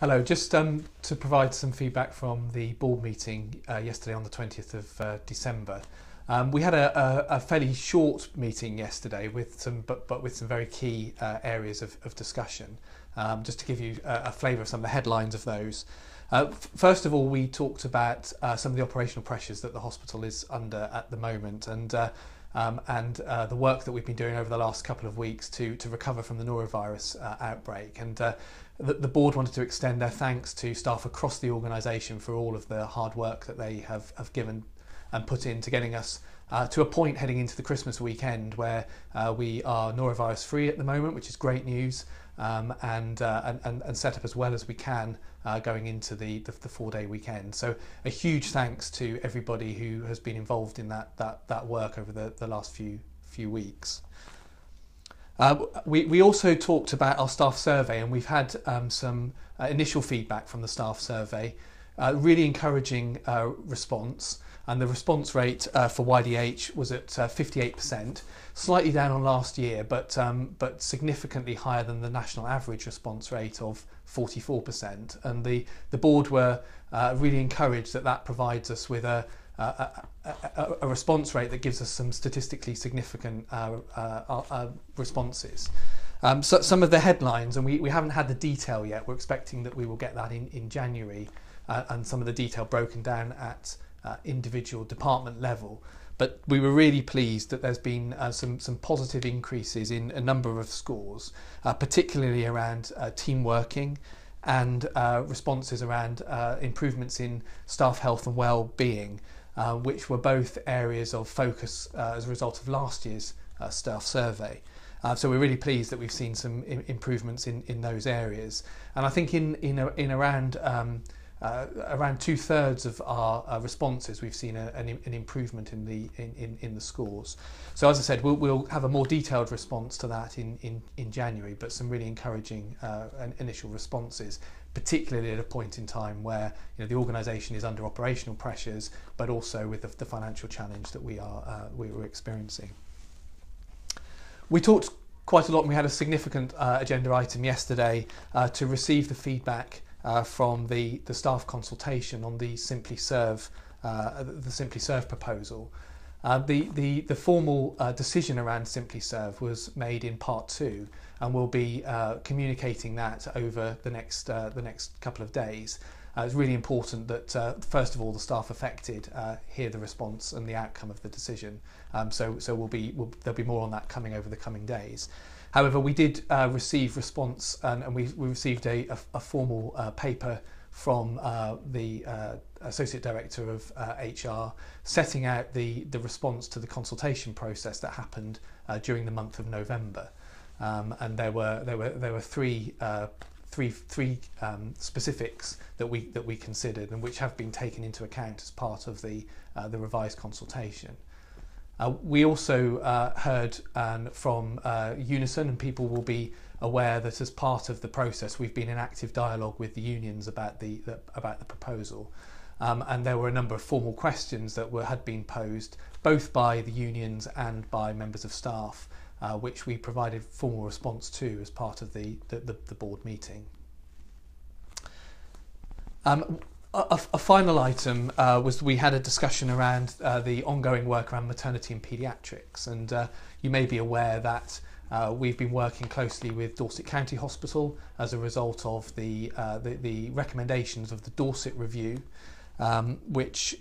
Hello, just to provide some feedback from the board meeting yesterday on the 20th of December. We had a fairly short meeting yesterday with but with some very key areas of discussion. Just to give you a flavour of some of the headlines of those. First of all, we talked about some of the operational pressures that the hospital is under at the moment, and the work that we've been doing over the last couple of weeks to recover from the norovirus outbreak. And the board wanted to extend their thanks to staff across the organisation for all of the hard work that they have given and put into getting us to a point heading into the Christmas weekend where we are norovirus free at the moment, which is great news, and set up as well as we can going into the 4-day weekend. So a huge thanks to everybody who has been involved in that work over the last few weeks. We also talked about our staff survey, and we've had some initial feedback from the staff survey, really encouraging response, and the response rate for YDH was at 58%, slightly down on last year, but significantly higher than the national average response rate of 44%. And the board were really encouraged that provides us with a response rate that gives us some statistically significant responses. So some of the headlines, and we haven't had the detail yet, we're expecting that we will get that in January, and some of the detail broken down at individual department level. But we were really pleased that there's been some positive increases in a number of scores, particularly around team working and responses around improvements in staff health and well-being, which were both areas of focus as a result of last year's staff survey. So we're really pleased that we've seen some improvements in those areas. And I think in around 2/3 of our responses, we've seen an improvement in the scores. So as I said, we'll have a more detailed response to that in January, but some really encouraging initial responses, particularly at a point in time where the organisation is under operational pressures, but also with the financial challenge that we were experiencing. We talked quite a lot, and we had a significant agenda item yesterday to receive the feedback from the staff consultation on the Simply Serve proposal. The formal decision around Simply Serve was made in part 2, and we'll be communicating that over the next couple of days. It's really important that first of all the staff affected hear the response and the outcome of the decision. So there'll be more on that coming over the coming days. However, we did receive response, and we received a formal paper from the Associate Director of HR setting out the response to the consultation process that happened during the month of November. And there were three specifics that we considered, and which have been taken into account as part of the revised consultation. We also heard from Unison, and people will be aware that as part of the process we've been in active dialogue with the unions about the proposal, and there were a number of formal questions that had been posed both by the unions and by members of staff, which we provided formal response to as part of the board meeting. A final item was we had a discussion around the ongoing work around maternity and paediatrics, and you may be aware that we've been working closely with Dorset County Hospital as a result of the recommendations of the Dorset Review, which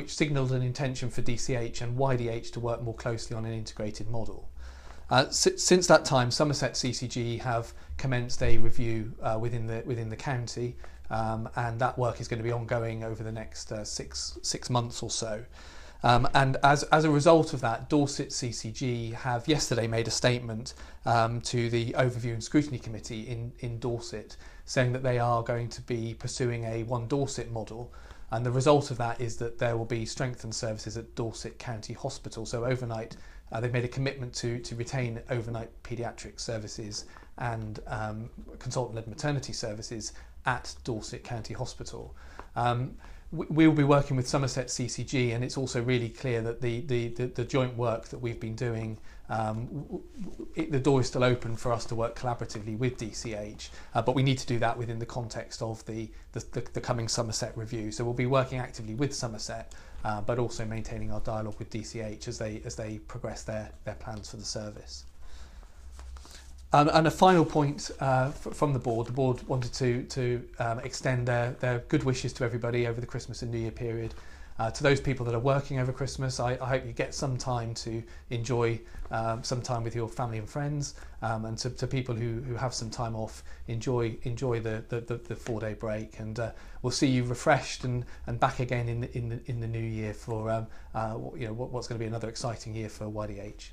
signalled an intention for DCH and YDH to work more closely on an integrated model. Since that time, Somerset CCG have commenced a review within the county. And that work is going to be ongoing over the next six months or so. And as a result of that, Dorset CCG have yesterday made a statement to the Overview and Scrutiny Committee in Dorset, saying that they are going to be pursuing a One Dorset model. And the result of that is that there will be strengthened services at Dorset County Hospital. So overnight, they've made a commitment to retain overnight paediatric services and consultant-led maternity services at Dorset County Hospital. we'll be working with Somerset CCG, and it's also really clear that the joint work that we've been doing, the door is still open for us to work collaboratively with DCH, but we need to do that within the context of the coming Somerset review. So we'll be working actively with Somerset, but also maintaining our dialogue with DCH as they progress their plans for the service. And a final point from the board wanted to extend their good wishes to everybody over the Christmas and New Year period. To those people that are working over Christmas, I hope you get some time to enjoy some time with your family and friends, and to people who have some time off, enjoy the 4-day break, and we'll see you refreshed and back again in the new year for what's going to be another exciting year for YDH.